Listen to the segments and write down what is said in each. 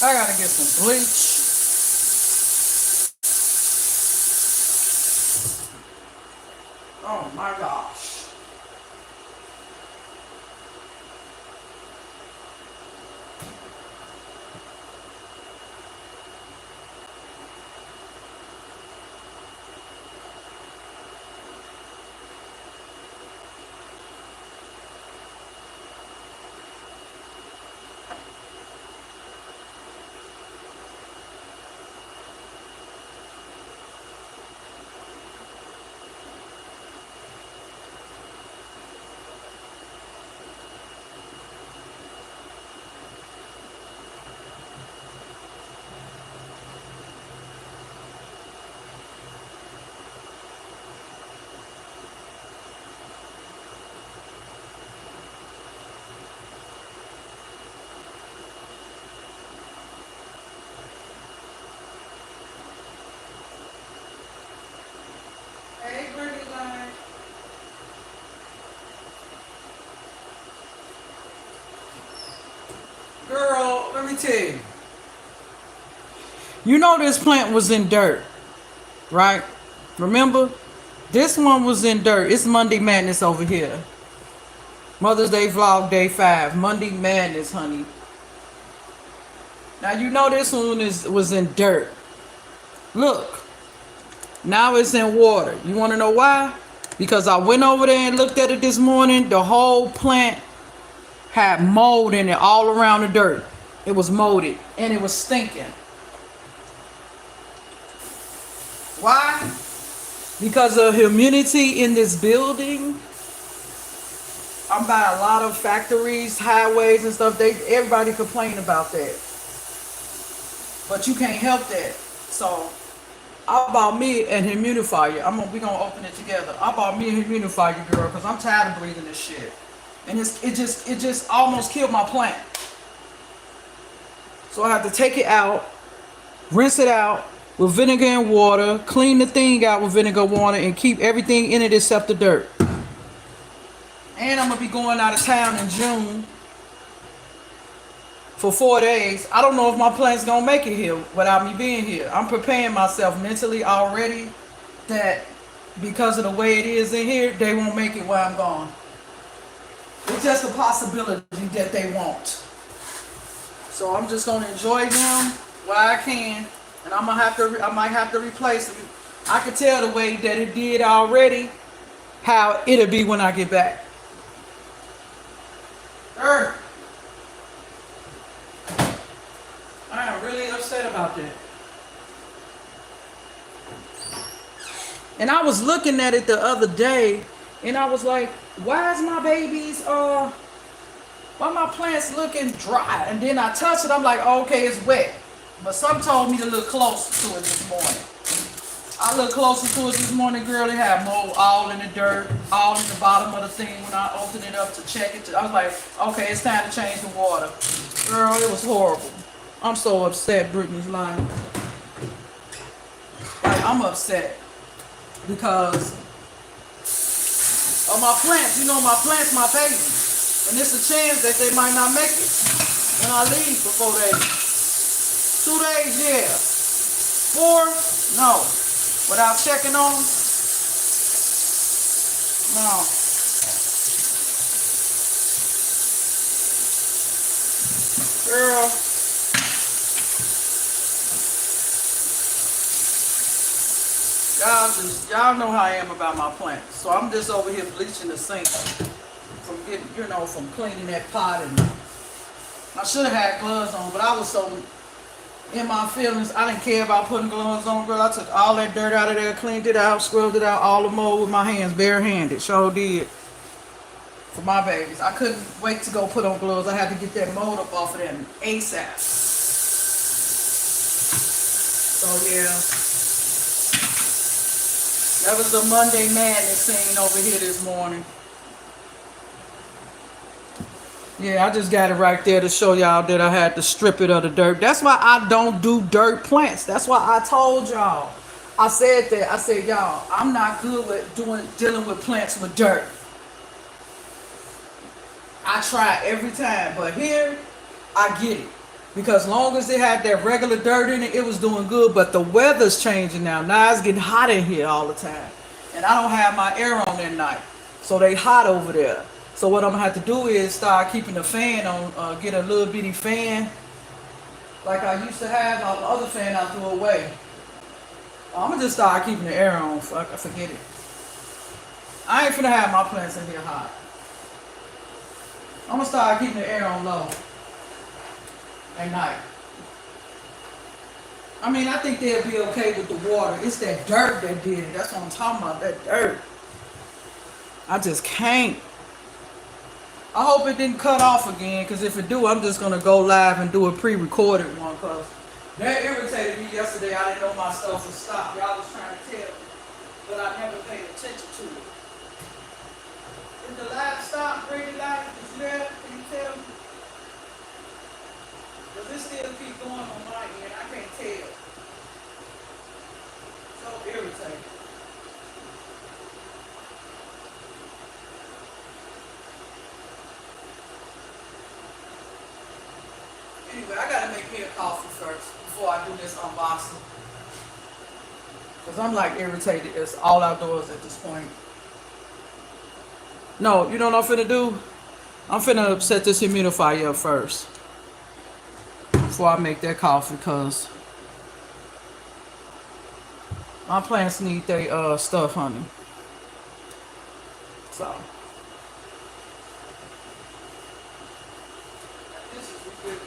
I gotta get some bleach. Oh my gosh. Hey, Brittany Lane. Girl, let me tell you. You know this plant was in dirt, right? Remember? This one was in dirt. It's Monday Madness over here. Mother's Day vlog day 5. Monday Madness, honey. Now you know this one was in dirt. Look. Now it's in water. You want to know why? Because I went over there and looked at it this morning. The whole plant had mold in it all around the dirt. It was molded and it was stinking. Why? Because of humidity in this building. I'm by a lot of factories, highways and stuff. Everybody complain about that. But you can't help that. So I bought me a humidifier. We gonna open it together. I bought me a humidifier, girl, because I'm tired of breathing this shit. And it just almost killed my plant. So I have to take it out, rinse it out with vinegar and water, clean the thing out with vinegar and water, and keep everything in it except the dirt. And I'm gonna be going out of town in June for 4 days. I don't know if my plant's gonna make it here without me being here. I'm preparing myself mentally already that because of the way it is in here, they won't make it while I'm gone. It's just a possibility that they won't. So I'm just gonna enjoy them while I can, and I might have to replace them. I can tell the way that it did already, how it'll be when I get back. I am really upset about that. And I was looking at it the other day, and I was like, why is my baby's, why my plants looking dry? And then I touched it, I'm like, oh, okay, it's wet. But some told me to look closer to it this morning. I looked closer to it this morning, girl. It had mold all in the dirt, all in the bottom of the thing when I opened it up to check it. I was like, okay, it's time to change the water. Girl, it was horrible. I'm so upset, Brittany's lying. Like, I'm upset because of my plants. You know, my plants, my baby. And it's a chance that they might not make it when I leave for 4 days. 2 days, yeah. 4, no. Without checking on them? No. Girl. Y'all know how I am about my plants. So I'm just over here bleaching the sink from getting, from cleaning that pot. And I should have had gloves on, but I was so in my feelings, I didn't care about putting gloves on, girl. I took all that dirt out of there, cleaned it out, scrubbed it out, all the mold with my hands, barehanded. Sure did. For my babies. I couldn't wait to go put on gloves. I had to get that mold up off of them ASAP. So yeah. That was the Monday Madness scene over here this morning. Yeah, I just got it right there to show y'all that I had to strip it of the dirt. That's why I don't do dirt plants. That's why I told y'all. I said that. I said, y'all, I'm not good with dealing with plants with dirt. I try every time, but here, I get it. Because long as it had that regular dirt in it, it was doing good. But the weather's changing now. Now it's getting hot in here all the time. And I don't have my air on at night. So they hot over there. So what I'm gonna have to do is start keeping the fan on, get a little bitty fan like I used to have. The other fan I threw away. I'm gonna just start keeping the air on. Fuck, I forget it. I ain't finna have my plants in here hot. I'm gonna start keeping the air on low at night. I mean, I think they'll be okay with the water. It's that dirt that did it. That's what I'm talking about, that dirt. I just can't. I hope it didn't cut off again, because if it do, I'm just going to go live and do a pre-recorded one, because that irritated me yesterday. I didn't know my stuff would stop. Y'all was trying to tell me, but I never paid attention to it. Did the live stop? Ready live? Is you there? Can you tell me? Does this still keep going on my end? I can't tell. So irritating. Anyway, I gotta make me a coffee first before I do this unboxing. Because I'm like irritated. It's all outdoors at this point. No, you know what I'm finna do? I'm finna set this humidifier up first before I make that coffee, because my plants need their stuff, honey. So this is ridiculous.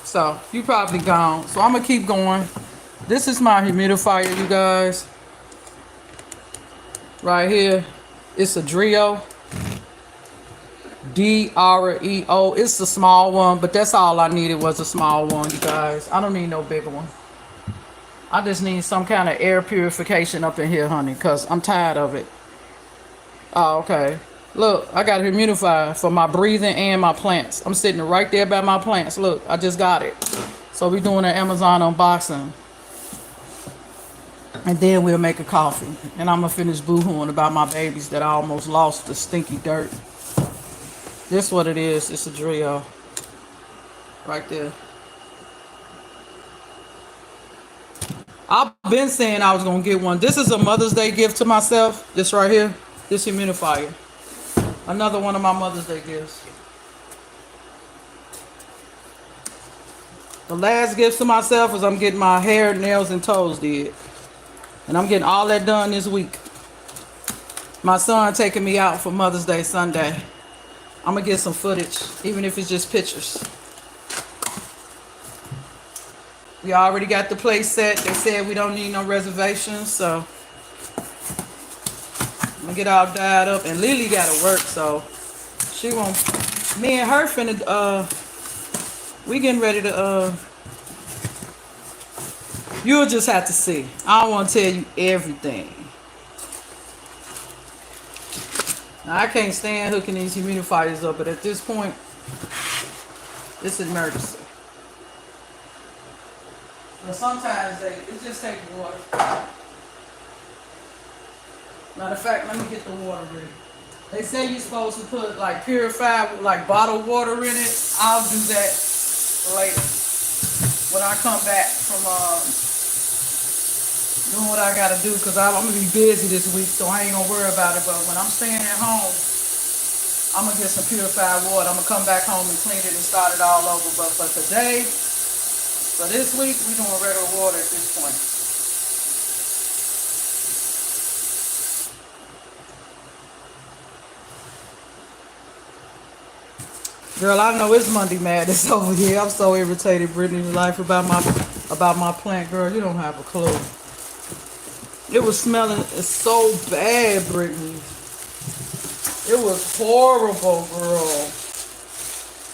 So you probably gone. So I'm gonna keep going. This is my humidifier, you guys. Right here. It's a Dreo. Dreo. It's the small one, but that's all I needed was a small one, you guys. I don't need no bigger one. I just need some kind of air purification up in here, honey, because I'm tired of it. Oh, okay. Look, I got a humidifier for my breathing and my plants. I'm sitting right there by my plants. Look, I just got it. So we're doing an Amazon unboxing. And then we'll make a coffee. And I'm going to finish boo-hooing about my babies that I almost lost the stinky dirt. This what it is. It's a Dreo. Right there. I've been saying I was going to get one. This is a Mother's Day gift to myself. This right here. This humidifier. Another one of my Mother's Day gifts. The last gift to myself is I'm getting my hair, nails, and toes did. And I'm getting all that done this week. My son taking me out for Mother's Day Sunday. I'm going to get some footage, even if it's just pictures. We already got the place set. They said we don't need no reservations, so I'm going to get all dyed up. And Lily got to work, so she won't. Me and her finna, we getting ready to, you'll just have to see. I don't want to tell you everything. Now, I can't stand hooking these humidifiers up, but at this point, it's an emergency. But sometimes it just takes water. Matter of fact, let me get the water ready. They say you're supposed to put like purified, like bottled water in it. I'll do that later when I come back from doing what I gotta do, because I'm gonna be busy this week, so I ain't gonna worry about it. But when I'm staying at home, I'm gonna get some purified water. I'm gonna come back home and clean it and start it all over. But for today, for this week, we're doing regular water at this point. Girl, I know it's Monday Madness over here. I'm so irritated, Brittany's life about my plant, girl. You don't have a clue. It was smelling so bad, Brittany. It was horrible, girl.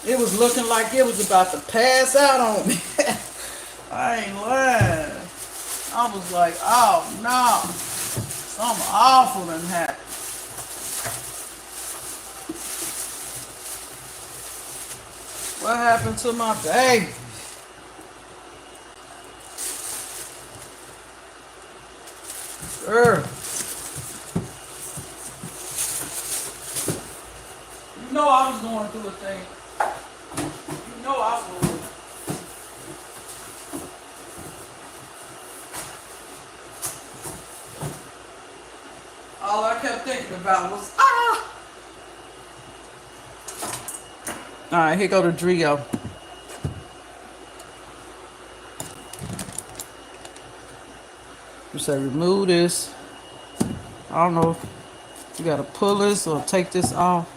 It was looking like it was about to pass out on me. I ain't lying. I was like, oh no. Something awful done happened. What happened to my baby? You know I was going through a thing. You know I was. All I kept thinking about was, ah! Alright, here go the Drio. You say remove this. I don't know if you gotta pull this or take this off.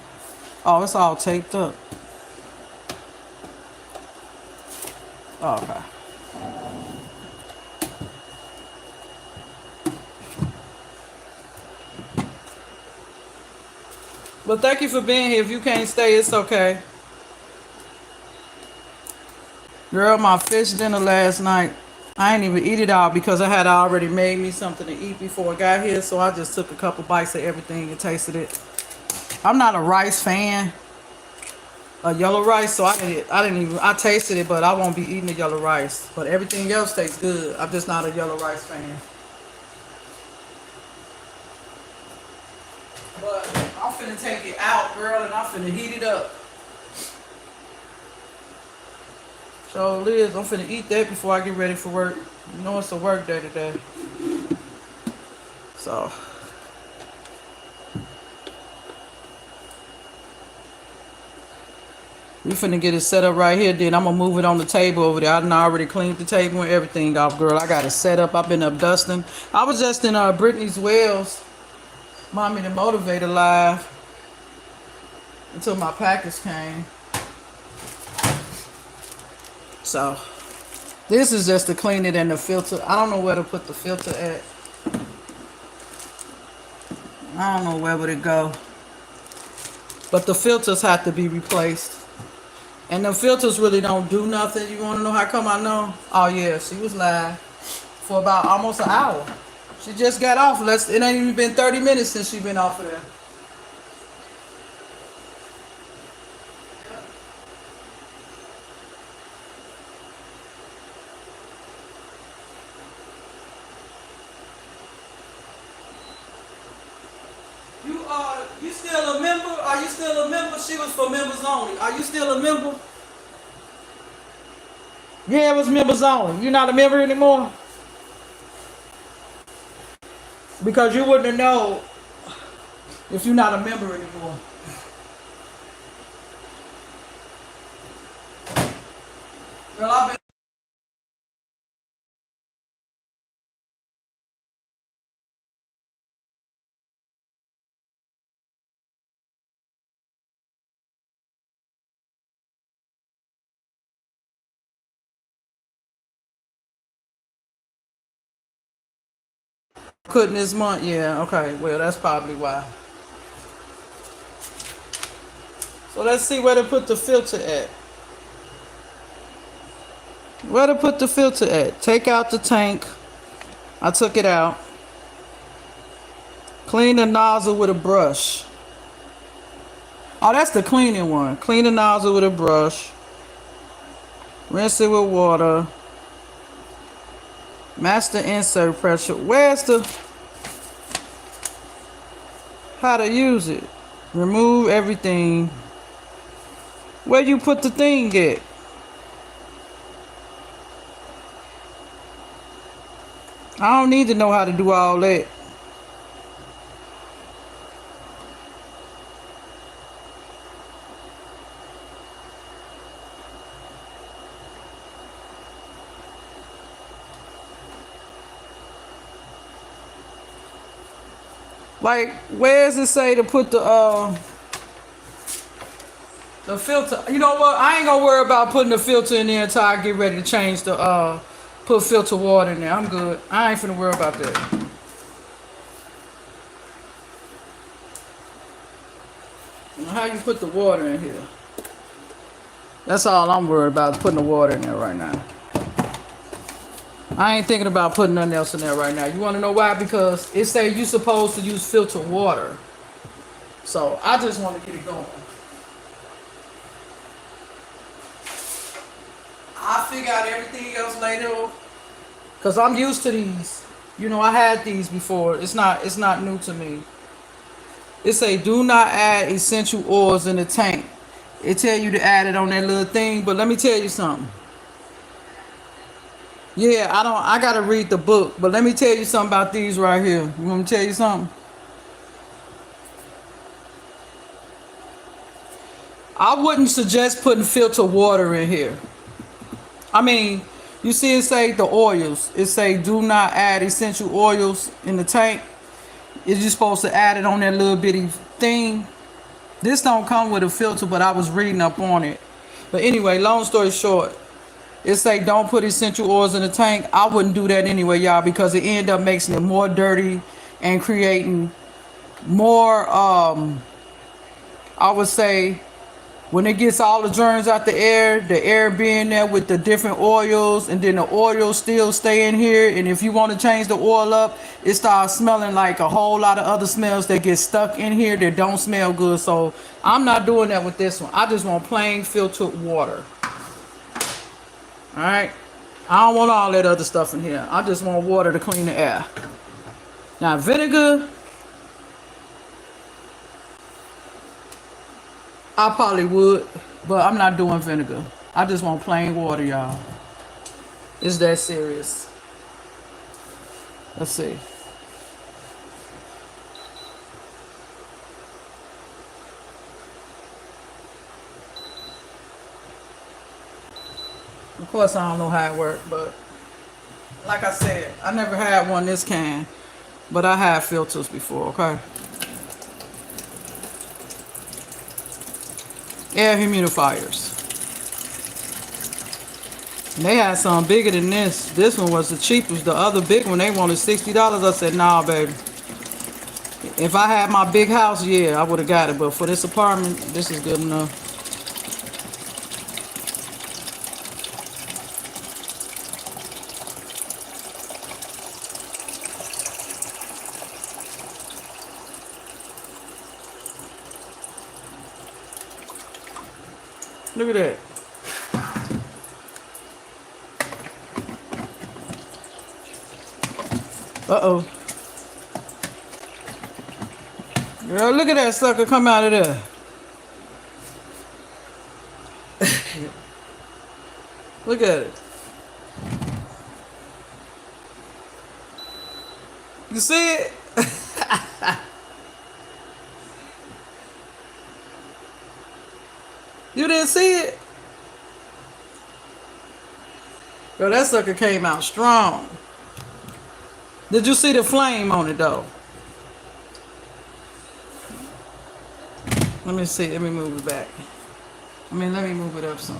Oh, it's all taped up. Oh, okay. But thank you for being here. If you can't stay, it's okay. Girl, my fish dinner last night, I ain't even eat it all because I had already made me something to eat before I got here. So I just took a couple bites of everything and tasted it. I'm not a rice fan, a yellow rice, so I tasted it, but I won't be eating the yellow rice. But everything else tastes good. I'm just not a yellow rice fan. But I'm finna take it out, girl, and I'm finna heat it up. So Liz, I'm finna eat that before I get ready for work. You know it's a work day today. So we finna get it set up right here. Then I'm gonna move it on the table over there. I done already cleaned the table and everything off, girl. I got it set up. I've been up dusting. I was just in Brittany's Wells Mommy the Motivator live until my package came. So this is just to clean it and the filter. I don't know where to put the filter at. I don't know where would it go. But the filters have to be replaced. And the filters really don't do nothing. You want to know how come I know? Oh yeah, she was live for about almost an hour. She just got off. It ain't even been 30 minutes since she been off of there. You still a member? Are you still a member? She was for members only. Are you still a member? Yeah, it was members only. You're not a member anymore? Because you wouldn't know if you're not a member anymore. Girl, I've been cutting this month. Yeah, okay. Well, that's probably why. So let's see where to put the filter at. Where to put the filter at? Take out the tank. I took it out. Clean the nozzle with a brush. Oh, that's the cleaning one. Clean the nozzle with a brush. Rinse it with water. Match the insert pressure. Where's the... How to use it? Remove everything. Where you put the thing at? I don't need to know how to do all that. Like, where does it say to put the filter? You know what? I ain't gonna worry about putting the filter in there until I get ready to change the put filter water in there. I'm good. I ain't finna worry about that. How you put the water in here? That's all I'm worried about, putting the water in there right now. I ain't thinking about putting nothing else in there right now. You want to know why? Because it say you supposed to use filtered water. So I just want to get it going. I figure out everything else later. Because I'm used to these. You know, I had these before. It's not new to me. It say do not add essential oils in the tank. It tell you to add it on that little thing, but let me tell you something. Yeah, I gotta read the book, but let me tell you something about these right here. You want me to tell you something? I wouldn't suggest putting filtered water in here. I mean, you see it say the oils. It say do not add essential oils in the tank. Is you supposed to add it on that little bitty thing? This don't come with a filter, but I was reading up on it. But anyway, long story short, it say don't put essential oils in the tank. I wouldn't do that anyway, y'all, because it end up making it more dirty and creating more I would say when it gets all the germs out the air being there with the different oils, and then the oils still stay in here. And if you want to change the oil up, it starts smelling like a whole lot of other smells that get stuck in here that don't smell good. So I'm not doing that with this one. I just want plain filtered water. All right. I don't want all that other stuff in here. I just want water to clean the air. Now vinegar, I probably would, but I'm not doing vinegar. I just want plain water, y'all. It's that serious. Let's see. Of course, I don't know how it works, but like I said, I never had one this can, but I had filters before, okay? Air humidifiers. And they had some bigger than this. This one was the cheapest. The other big one, they wanted $60. I said, nah, baby. If I had my big house, yeah, I would have got it. But for this apartment, this is good enough. Look at that. Uh-oh. Girl, look at that sucker come out of there. Look at it. You see it? You didn't see it? Girl, that sucker came out strong. Did you see the flame on it, though? Let me see. Let me move it back. Let me move it up some.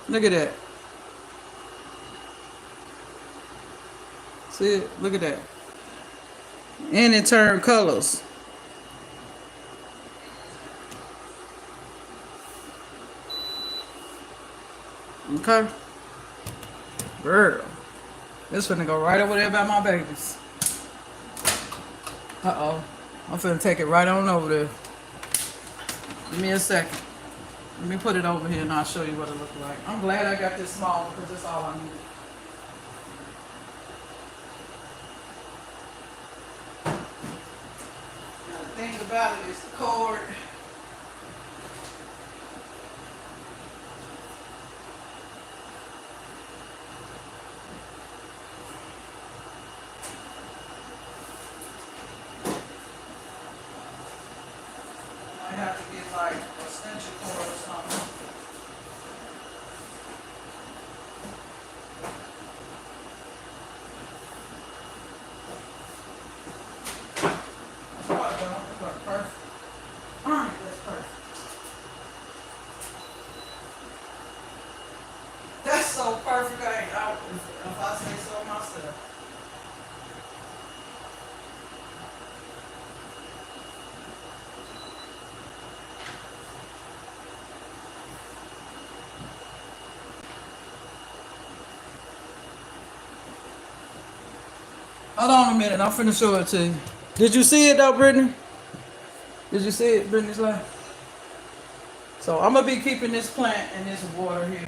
Look at that. See it? Look at that. And it turned colors. Okay. Girl. This finna go right over there by my babies. Uh-oh. I'm finna take it right on over there. Give me a second. Let me put it over here and I'll show you what it looks like. I'm glad I got this small because that's all I need. Now the thing about it is the cord. I have to get like a extension cord or something. That's perfect. Alright, that's perfect. That's so perfect, I ain't out if I say so myself. Hold on a minute, I'm finna show it to you. Did you see it though, Brittany? Did you see it, Brittany's life? So I'm gonna be keeping this plant in this water here.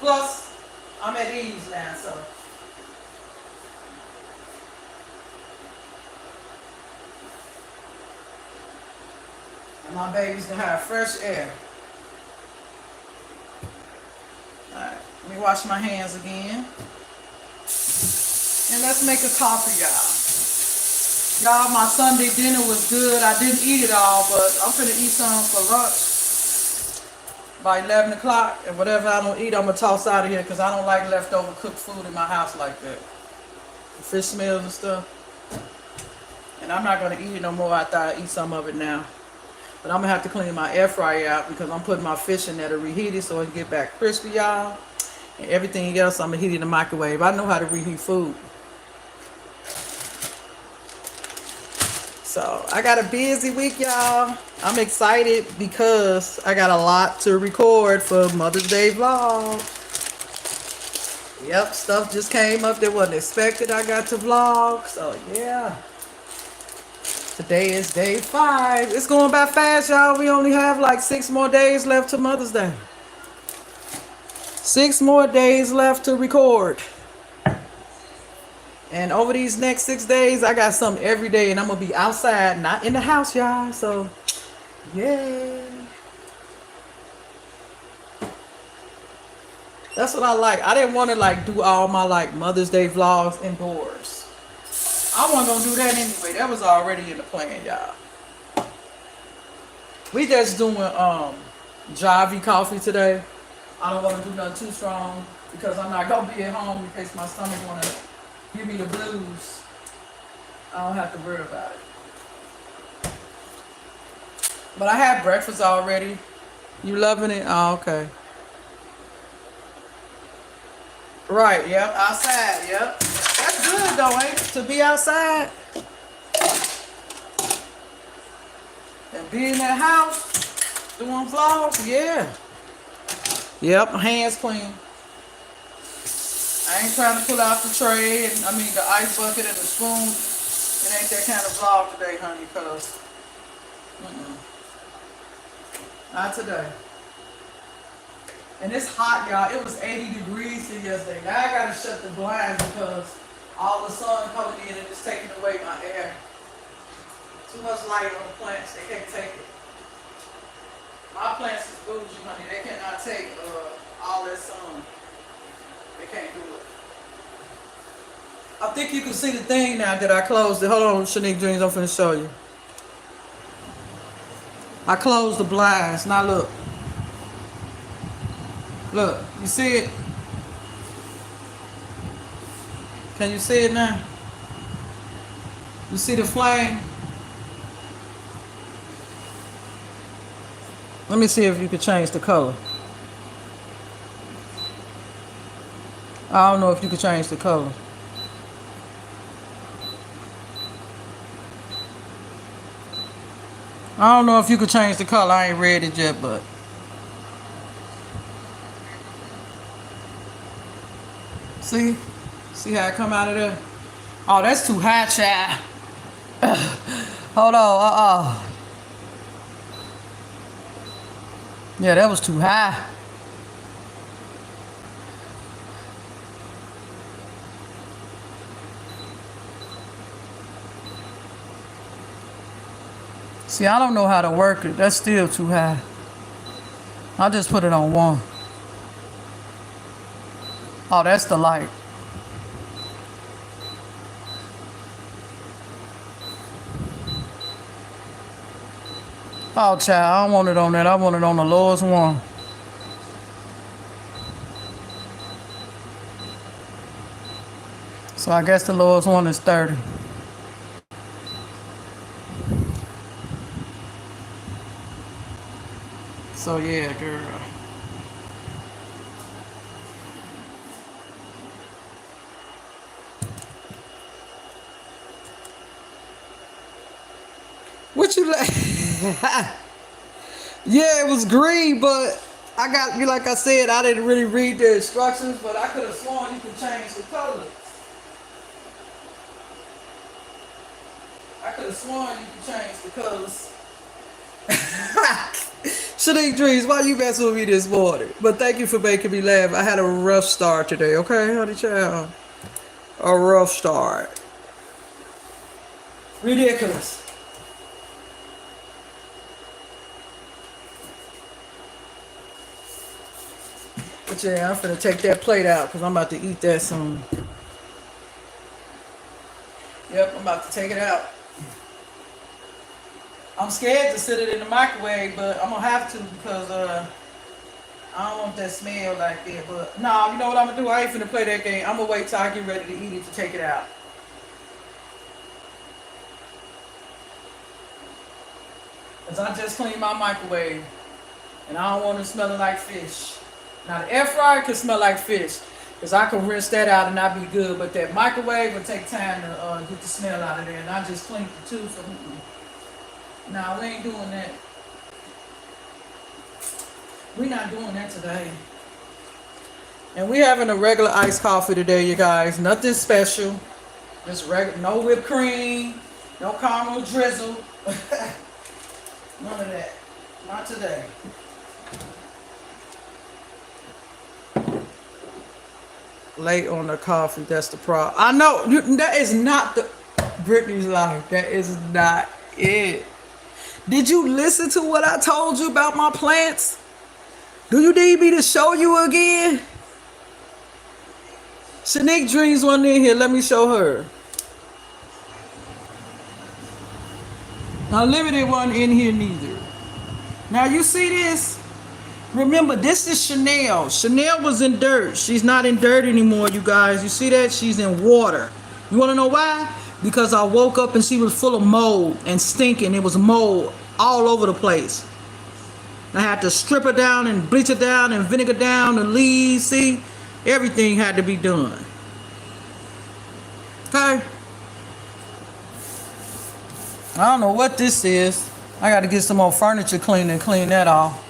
plus, I'm at ease now, so. And my baby's gonna have fresh air. Alright, let me wash my hands again. And let's make a coffee, y'all. Y'all, my Sunday dinner was good. I didn't eat it all, but I'm finna eat some for lunch by 11 o'clock. And whatever I don't eat, I'm gonna toss out of here because I don't like leftover cooked food in my house like that. The fish smells and stuff. And I'm not gonna eat it no more after I eat some of it now. But I'm gonna have to clean my air fryer out because I'm putting my fish in there to reheat it so it can get back crispy, y'all. And everything else, I'm gonna heat it in the microwave. I know how to reheat food. So I got a busy week, y'all. I'm excited because I got a lot to record for Mother's Day vlog. Yep, stuff just came up that wasn't expected. I got to vlog, so yeah. Today is day 5. It's going by fast, y'all. We only have like 6 more days left to Mother's Day. 6 more days left to record. And over these next 6 days, I got something every day. And I'm going to be outside, not in the house, y'all. So, yay. That's what I like. I didn't want to like do all my like Mother's Day vlogs indoors. I wasn't going to do that anyway. That was already in the plan, y'all. We just doing Javi coffee today. I don't want to do nothing too strong because I'm not going to be at home in case my stomach want to give me the blues. I don't have to worry about it. But I had breakfast already. You loving it? Oh, okay. Right, yep. Outside, yep. That's good though, ain't it? To be outside. And be in that house doing vlogs, yeah. Yep, hands clean. I ain't trying to pull out the tray and the ice bucket and the spoon. It ain't that kind of vlog today, honey, cause not today. And it's hot, y'all. It was 80 degrees here yesterday. Now I gotta shut the blinds because all the sun coming in and it's taking away my air. Too much light on the plants. They can't take it. My plants is bougie, honey. They cannot take all that sun. They can't do it. I think you can see the thing now that I closed it. Hold on, Shanique Dreams. I'm finna show you. I closed the blinds. Now look. Look, you see it? Can you see it now? You see the flame? Let me see if you can change the color. I don't know if you can change the color. I don't know if you could change the color. I ain't read it yet, but. See? See how it come out of there? Oh, that's too high, child. Hold on, Yeah, that was too high. See, I don't know how to work it. That's still too high. I'll just put it on 1. Oh, that's the light. Oh, child, I don't want it on that. I want it on the lowest one. So I guess the lowest one is 30. So yeah, girl. What you like? Yeah, it was green, but I got, like I said, I didn't really read the instructions, but I could have sworn you could change the color. I could have sworn you could change the colors. Shanique Dreams, why you messing with me this morning? But thank you for making me laugh. I had a rough start today, okay, honey child? A rough start. Ridiculous. But yeah, I'm finna take that plate out because I'm about to eat that soon. Yep, I'm about to take it out. I'm scared to sit it in the microwave, but I'm gonna have to because I don't want that smell like that. But no, you know what I'm gonna do? I ain't finna play that game. I'm gonna wait till I get ready to eat it to take it out. Cause I just cleaned my microwave, and I don't want it smelling like fish. Now the air fryer can smell like fish, cause I can rinse that out and I'll be good. But that microwave will take time to get the smell out of there. And I just cleaned the two for. Nah, we ain't doing that. We're not doing that today. And we having a regular iced coffee today, you guys. Nothing special. Just regular, no whipped cream, no caramel drizzle. None of that. Not today. Late on the coffee, that's the problem. I know, that is not the Brittany's life. That is not it. Did you listen to what I told you about my plants? Do you need me to show you again? Shanique Dreams one in here. Let me show her. Unlimited one in here neither. Now you see this? Remember, this is Chanel. Chanel was in dirt. She's not in dirt anymore, you guys. You see that? She's in water. You want to know why? Because I woke up and she was full of mold and stinking. It was mold all over the place. I had to strip her down and bleach her down and vinegar down the leaves. See? Everything had to be done. Okay? I don't know what this is. I got to get some more furniture cleaned and clean that off.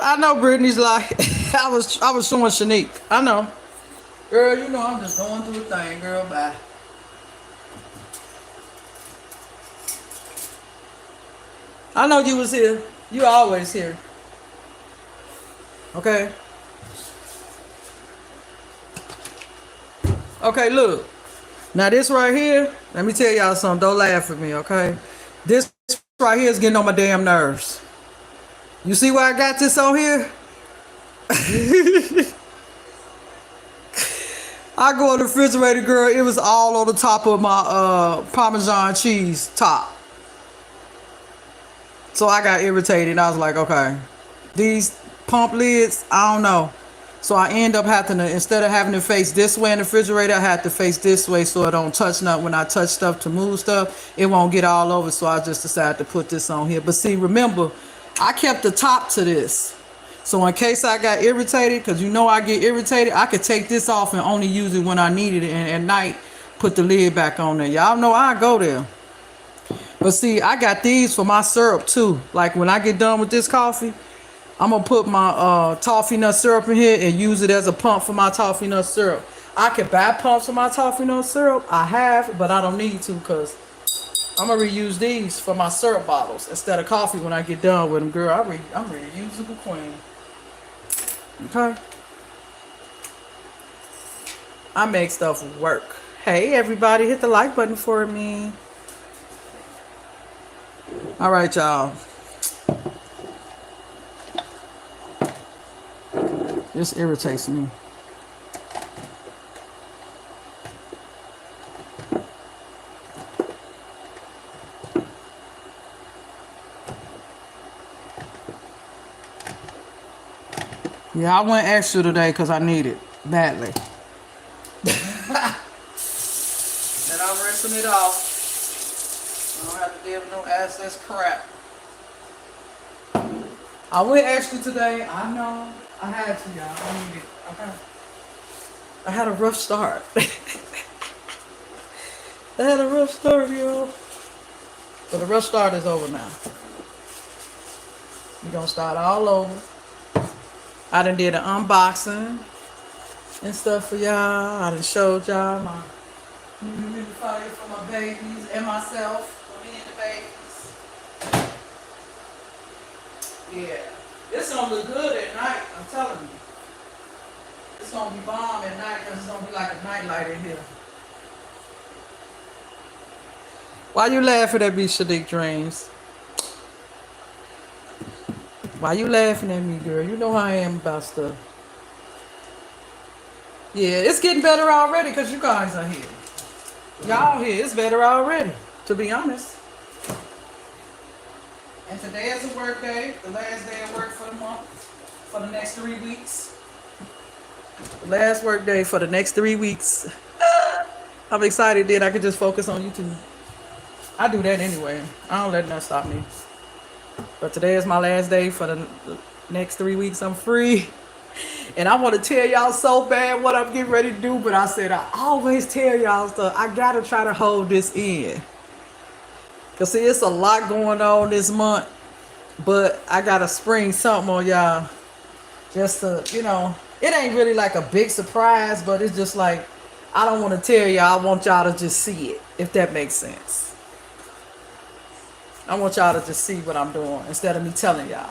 I know Brittany's like I was showing Shanique. I know. Girl, you know I'm just going through a thing, girl, bye. I know you was here. You always here. Okay? Okay, look. Now this right here, let me tell y'all something. Don't laugh at me, okay? This right here is getting on my damn nerves. You see why I got this on here? I go in the refrigerator, girl. It was all on the top of my Parmesan cheese top. So I got irritated. I was like, okay, these pump lids, I don't know. So I end up having to, instead of having to face this way in the refrigerator, I had to face this way so it don't touch nothing. When I touch stuff to move stuff, it won't get all over. So I just decided to put this on here. But see, remember, I kept the top to this. So in case I got irritated, because you know I get irritated, I could take this off and only use it when I needed it. And at night, put the lid back on there. Y'all know I go there. But see, I got these for my syrup too. Like when I get done with this coffee, I'm going to put my toffee nut syrup in here and use it as a pump for my toffee nut syrup. I could buy pumps for my toffee nut syrup. I have, but I don't need to because I'm going to reuse these for my syrup bottles instead of coffee when I get done with them. Girl, I'm a reusable queen. Okay? I make stuff work. Hey, everybody, hit the like button for me. All right, y'all. This irritates me. Yeah, I went extra today because I need it badly. And I'm rinsing it off. I don't have to deal with no excess crap. I went extra today. I know. I had to, y'all. I need it. Okay. I had a rough start. I had a rough start, y'all. But the rough start is over now. We're going to start all over. I done did an unboxing and stuff for y'all. I done showed y'all my humidifier for my babies and myself, for me and the babies. Yeah. This gonna look good at night, I'm telling you. It's gonna be bomb at night because it's gonna be like a nightlight in here. Why you laughing at me, Shanique Dreams? Why you laughing at me, girl? You know how I am about stuff. Yeah, it's getting better already because you guys are here. Y'all here, it's better already, to be honest. And today is a work day, the last day of work for the month, for the next 3 weeks. The last work day for the next 3 weeks. I'm excited that I could just focus on YouTube. I do that anyway. I don't let that stop me. But today is my last day for the next 3 weeks. I'm free. And I want to tell y'all so bad what I'm getting ready to do. But I said I always tell y'all stuff. I got to try to hold this in. Because see, it's a lot going on this month. But I got to spring something on y'all. Just to, it ain't really like a big surprise. But it's just like, I don't want to tell y'all. I want y'all to just see it. If that makes sense. I want y'all to just see what I'm doing instead of me telling y'all.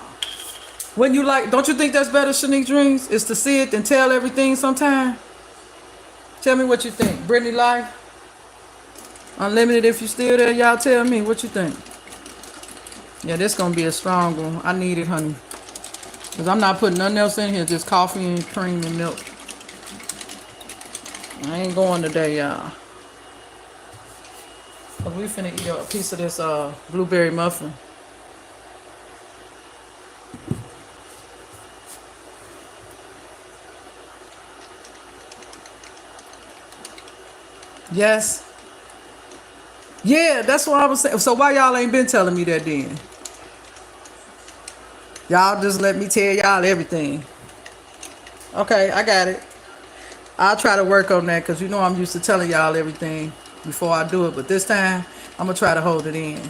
When you like, don't you think that's better, Shanique Dreams? Is to see it than tell everything sometime? Tell me what you think. Brittany Life? Unlimited, if you still there, y'all tell me what you think. Yeah, this gonna be a strong one. I need it, honey. Because I'm not putting nothing else in here, just coffee and cream and milk. I ain't going today, y'all. But we finna eat a piece of this blueberry muffin. Yes. Yeah, that's what I was saying. So why y'all ain't been telling me that then? Y'all just let me tell y'all everything. Okay, I got it. I'll try to work on that because I'm used to telling y'all everything before I do it. But this time, I'm going to try to hold it in.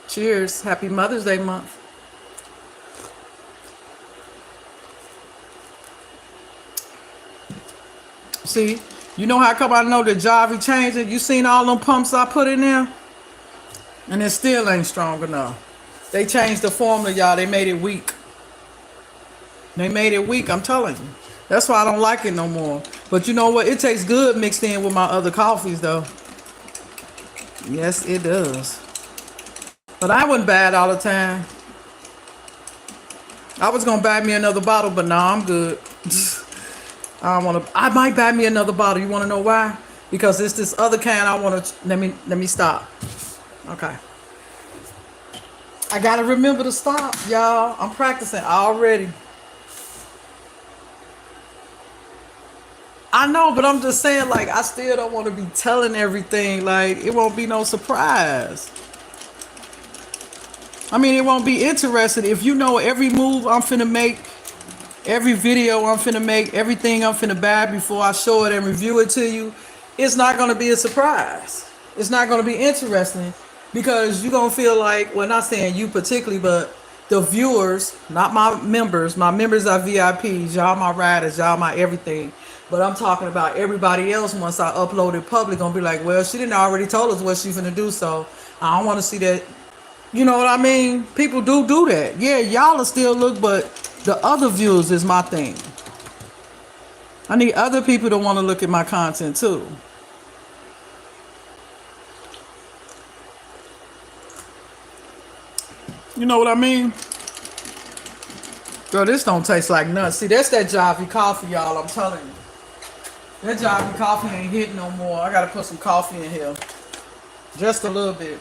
Cheers. Happy Mother's Day month. See, you know how come I know that Javi changed it? You seen all them pumps I put in there? And it still ain't strong enough. They changed the formula, y'all. They made it weak. They made it weak, I'm telling you. That's why I don't like it no more. But you know what? It tastes good mixed in with my other coffees, though. Yes, it does. But I wouldn't buy it all the time. I was going to buy me another bottle, but no, I'm good. I don't want to. I might buy me another bottle. You want to know why? Because it's this other kind I want to. Let me stop. Okay. I got to remember to stop, y'all. I'm practicing already. I know, but I'm just saying, like, I still don't want to be telling everything. Like, it won't be no surprise. I mean, it won't be interesting if you know every move I'm finna make, every video I'm finna make, everything I'm finna buy before I show it and review it to you. It's not going to be a surprise. It's not going to be interesting because you're going to feel like, well, not saying you particularly, but the viewers, not my members. My members are VIPs. Y'all my riders. Y'all my everything. But I'm talking about everybody else once I upload it public, gonna be like, well, she didn't already told us what she's gonna do, so I don't want to see that. You know what I mean? People do that. Yeah, y'all will still look, but the other views is my thing. I need other people to want to look at my content too. You know what I mean? Girl, this don't taste like nuts. See, that's that Javi coffee, y'all. I'm telling you. That Javi coffee ain't hitting no more. I gotta put some coffee in here. Just a little bit.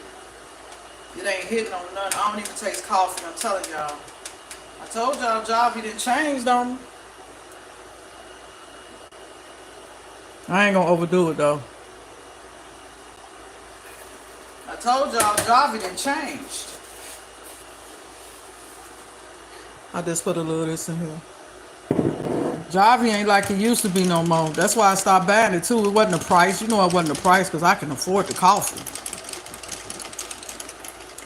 It ain't hitting on nothing. I don't even taste coffee, I'm telling y'all. I told y'all Javi didn't change on me. I ain't gonna overdo it though. I told y'all Javi didn't change. I just put a little of this in here. Javi ain't like it used to be no more. That's why I stopped buying it too. It wasn't the price. You know it wasn't the price because I can afford the coffee.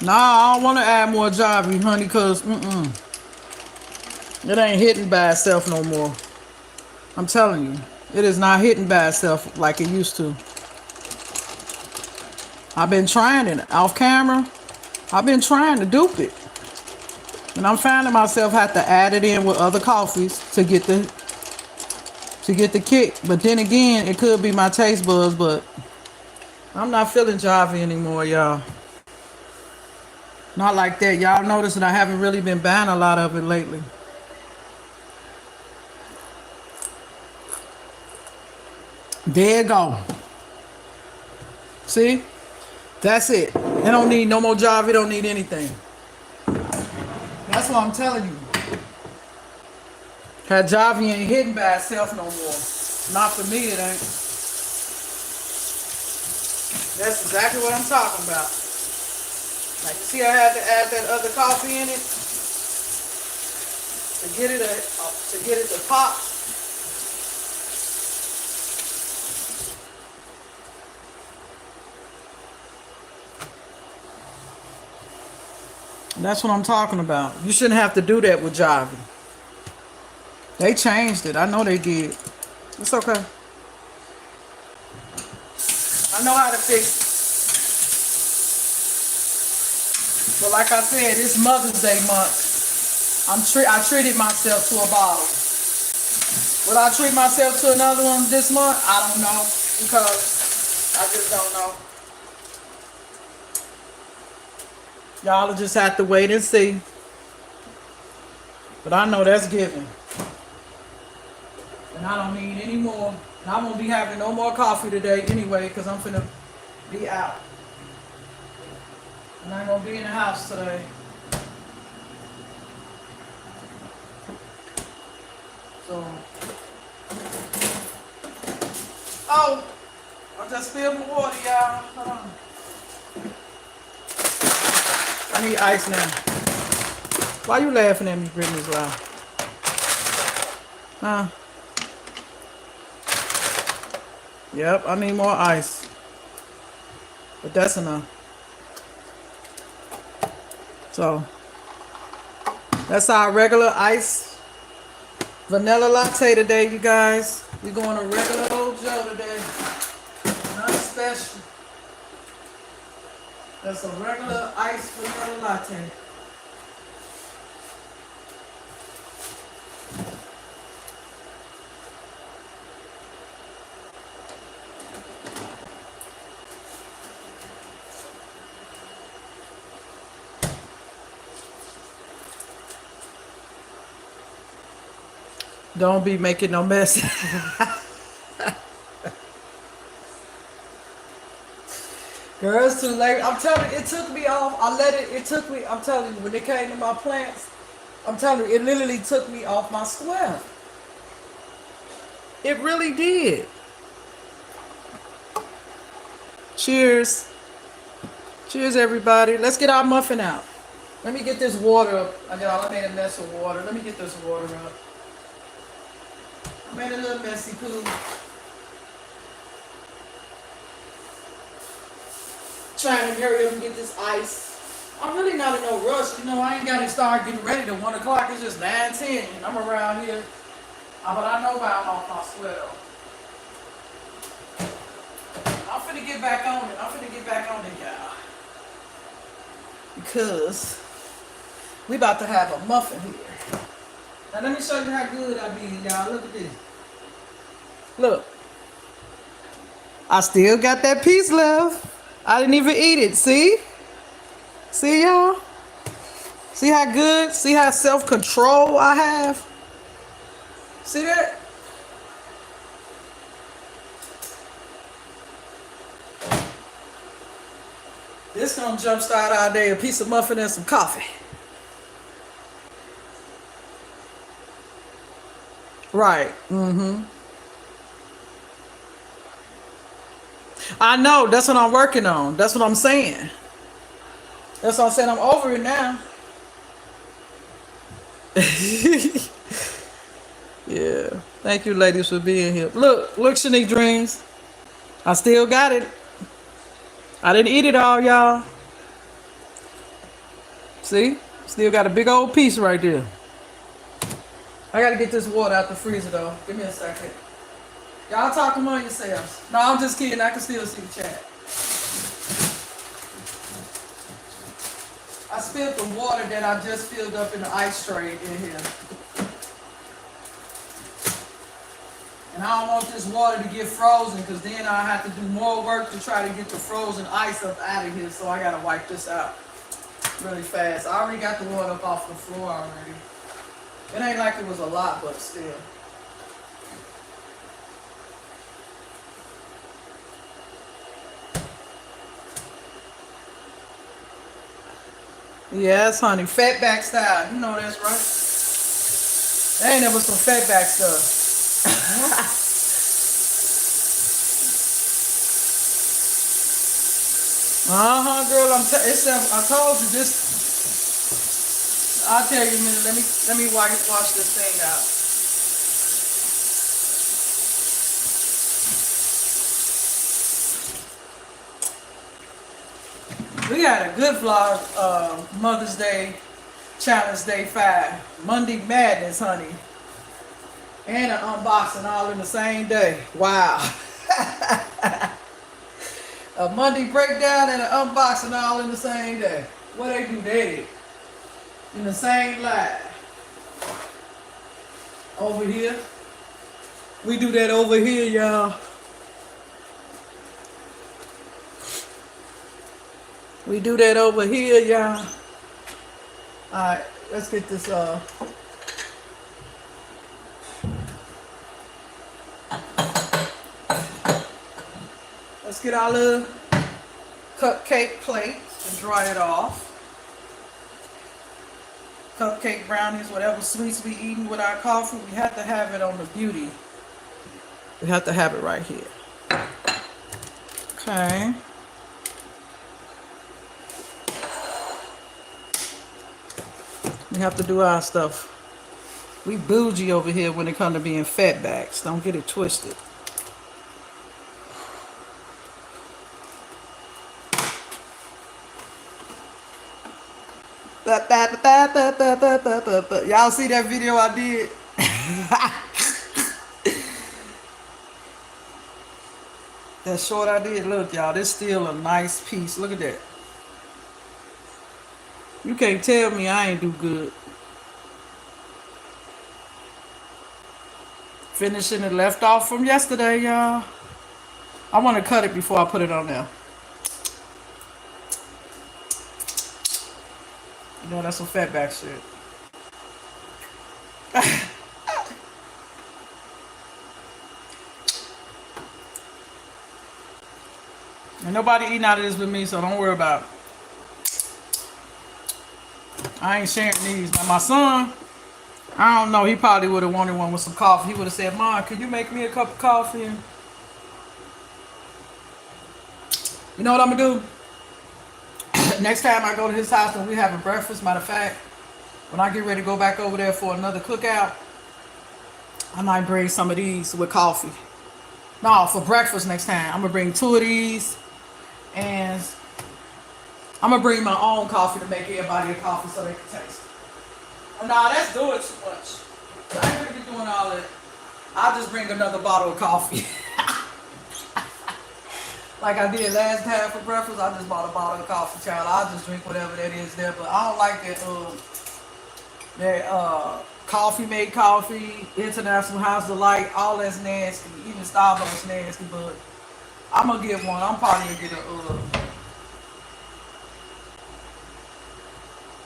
Nah, I don't want to add more Javi, honey, because it ain't hitting by itself no more. I'm telling you. It is not hitting by itself like it used to. I've been trying it off camera. I've been trying to dupe it. And I'm finding myself have to add it in with other coffees to get the kick. But then again, it could be my taste buds, but I'm not feeling Javi anymore, y'all. Not like that. Y'all notice that I haven't really been buying a lot of it lately. There you go. See? That's it. It don't need no more Javi. It don't need anything. That's what I'm telling you. That Javi ain't hitting by itself no more. Not for me, it ain't. That's exactly what I'm talking about. Like, you see I had to add that other coffee in it to get it to pop. That's what I'm talking about. You shouldn't have to do that with Javi. They changed it. I know they did. It's okay. I know how to fix it. But like I said, it's Mother's Day month. I treated myself to a bottle. Will I treat myself to another one this month? I don't know. Because I just don't know. Y'all will just have to wait and see. But I know that's given. And I don't need any more. And I won't be having no more coffee today anyway, because I'm finna be out. And I'm gonna be in the house today. So. Oh, I just spilled my water, y'all. Hold on. I need ice now. Why you laughing at me, Brittany's loud? Huh? Yep, I need more ice. But that's enough. So, that's our regular ice vanilla latte today, you guys. We're going to regular old Joe today. Nothing special. That's a regular ice vanilla latte. Don't be making no mess. Girl, it's too late. I'm telling you, it took me off. I'm telling you, when it came to my plants, I'm telling you, it literally took me off my square. It really did. Cheers. Cheers, everybody. Let's get our muffin out. Let me get this water up. I made a mess of water. Let me get this water up. I made a little messy poo. Trying to hurry up and get this ice. I'm really not in no rush. You know, I ain't got to start getting ready till 1 o'clock. It's just 9:10. And I'm around here. But I know why I'm off my sweater. I'm finna get back on it. Y'all. Because we about to have a muffin here. Now let me show you how good I be, y'all. Look at this. Look. I still got that piece left. I didn't even eat it. See? See, y'all? See how good? See how self-control I have? See that? This gonna jumpstart our day. A piece of muffin and some coffee. Right. Mm-hmm. I know. That's what I'm working on. That's what I'm saying. That's what I'm saying. I'm over it now. Yeah. Thank you, ladies, for being here. Look, Shanique Dreams. I still got it. I didn't eat it all, y'all. See? Still got a big old piece right there. I gotta get this water out the freezer though. Give me a second. Y'all talk among yourselves. No, I'm just kidding. I can still see the chat. I spilled the water that I just filled up in the ice tray in here. And I don't want this water to get frozen because then I have to do more work to try to get the frozen ice up out of here. So I gotta wipe this out really fast. I already got the water up off the floor already. It ain't like it was a lot, but still. Yes, honey. Fatback style. You know that's right. That ain't never some fatback stuff. Girl. I told you this. I'll tell you in a minute. Let me wash this thing out. We had a good vlog, Mother's Day, Challenge Day 5. Monday Madness, honey. And an unboxing all in the same day. Wow. A Monday breakdown and an unboxing all in the same day. What they do there? In the same live. Over here. We do that over here, y'all. We do that over here, y'all. Alright, let's get this let's get our little cupcake plate and dry it off. Cupcake, brownies, whatever sweets we eating with our coffee, we have to have it on the beauty. We have to have it right here. Okay. We have to do our stuff. We bougie over here when it comes to being fatbacks. Don't get it twisted. Y'all see that video I did? That short I did. Look, y'all, this still a nice piece. Look at that. You can't tell me I ain't do good. Finishing it left off from yesterday, y'all. I want to cut it before I put it on there. You know, that's some fatback shit. And nobody eating out of this with me, so don't worry about it. I ain't sharing these. Now my son, I don't know, he probably would have wanted one with some coffee. He would have said, Mom, could you make me a cup of coffee? You know what I'm going to do? Next time I go to his house when we having breakfast, matter of fact, when I get ready to go back over there for another cookout, I might bring some of these with coffee. No, for breakfast next time. I'm going to bring 2 of these, and I'm going to bring my own coffee to make everybody a coffee so they can taste it. Oh, nah, that's doing too much. I ain't going to be doing all that. I'll just bring another bottle of coffee. Like I did last time for breakfast, I just bought a bottle of coffee, child. I'll just drink whatever that is there. But I don't like that coffee made coffee, International House Delight, all that's nasty. Even Starbucks nasty, but I'm going to get one. I'm probably going to get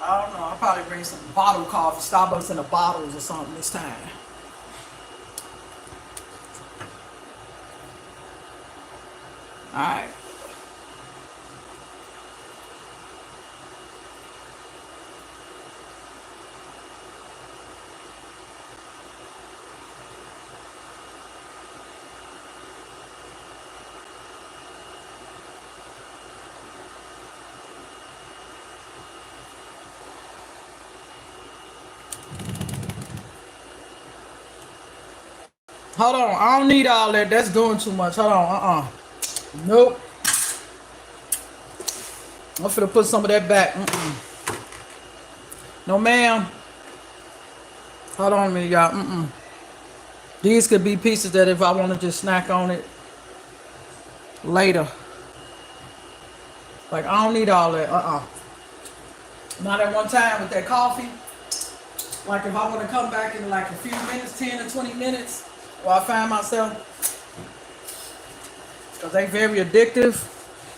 I don't know, I'll probably bring some bottled coffee, Starbucks in the bottles or something this time. Alright. Hold on, I don't need all that. That's doing too much. Hold on, Nope. I'm finna put some of that back. No, ma'am. Hold on a minute, y'all. These could be pieces that if I want to just snack on it later. Like, I don't need all that. Not at one time with that coffee. Like, if I want to come back in like a few minutes, 10 or 20 minutes, or I find myself, because they very addictive,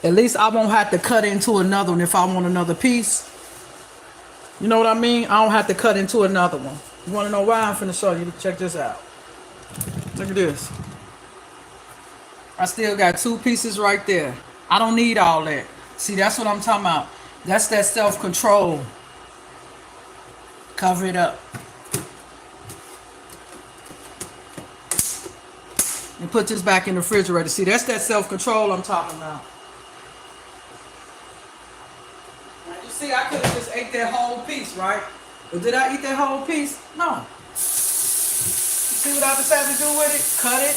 at least I won't have to cut into another one if I want another piece. You know what I mean? I don't have to cut into another one. You want to know why? I'm finna show you. Check this out. Look at this. I still got 2 pieces right there. I don't need all that. See, that's what I'm talking about. That's that self-control. Cover it up. And put this back in the refrigerator. See, that's that self-control I'm talking about. Now, you see, I could have just ate that whole piece, right? But did I eat that whole piece? No. You see what I decided to do with it? Cut it,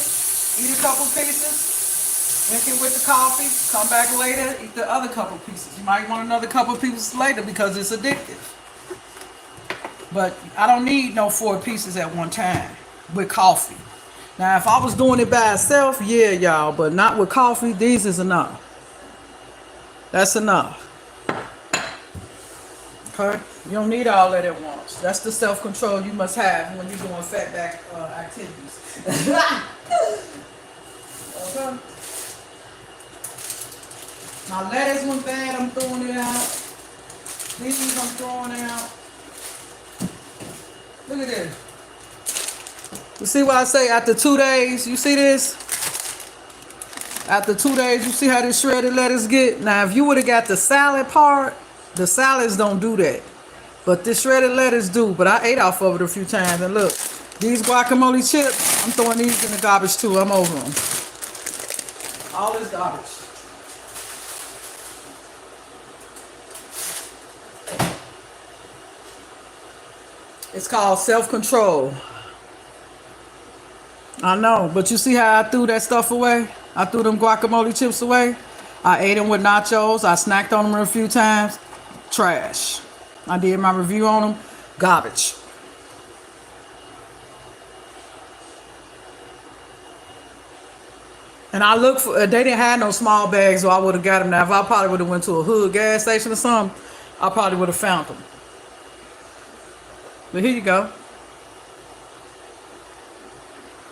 eat a couple pieces, drink it with the coffee, come back later, eat the other couple pieces. You might want another couple pieces later because it's addictive. But I don't need no 4 pieces at one time with coffee. Now, if I was doing it by itself, yeah, y'all, but not with coffee. These is enough. That's enough. Okay? You don't need all that at once. That's the self-control you must have when you're doing fat back activities. Okay? My lettuce went bad, I'm throwing it out. These I'm throwing out. Look at this. You see what I say? After 2 days, you see this? After 2 days, you see how this shredded lettuce get? Now, if you would have got the salad part, the salads don't do that. But this shredded lettuce do. But I ate off of it a few times. And look, these guacamole chips, I'm throwing these in the garbage too. I'm over them. All this garbage. It's called self-control. I know, but you see how I threw that stuff away? I threw them guacamole chips away. I ate them with nachos. I snacked on them a few times. Trash. I did my review on them. Garbage. And I looked for, they didn't have no small bags, so I would have got them. Now, if I probably would have went to a hood gas station or something, I probably would have found them. But here you go.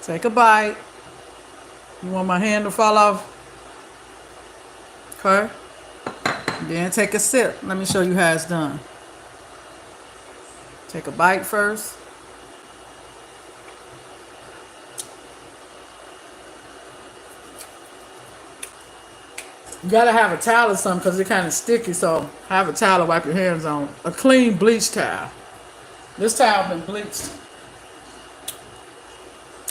Take a bite. You want my hand to fall off? Okay. Then take a sip. Let me show you how it's done. Take a bite first. You gotta have a towel or something because it's kind of sticky, so have a towel to wipe your hands on. A clean bleach towel. This towel been bleached.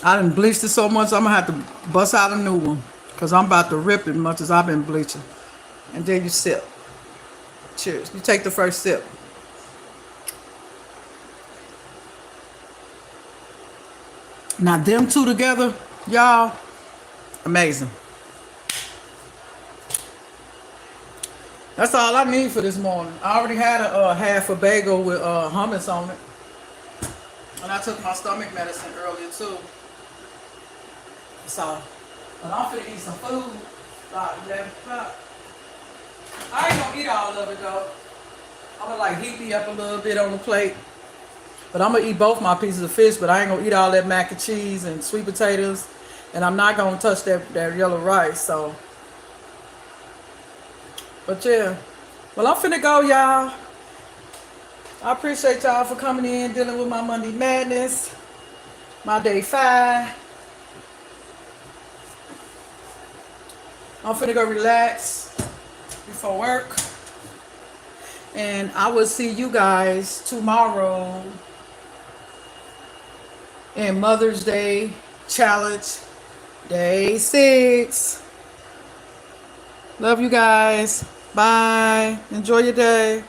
I done bleached it so much I'm gonna have to bust out a new one because I'm about to rip it much as I've been bleaching. And then you sip. Cheers. You take the first sip. Now them two together, y'all, amazing. That's all I need for this morning. I already had a half a bagel with hummus on it. And I took my stomach medicine earlier too. So, but I'm finna eat some food about 11 o'clock. I ain't gonna eat all of it though. I'm gonna like heat me up a little bit on the plate. But I'm gonna eat both my pieces of fish, but I ain't gonna eat all that mac and cheese and sweet potatoes. And I'm not gonna touch that yellow rice, so. But yeah. Well, I'm finna go, y'all. I appreciate y'all for coming in, dealing with my Monday madness. My day 5. I'm finna go relax before work. And I will see you guys tomorrow in Mother's Day Challenge, Day 6. Love you guys. Bye. Enjoy your day.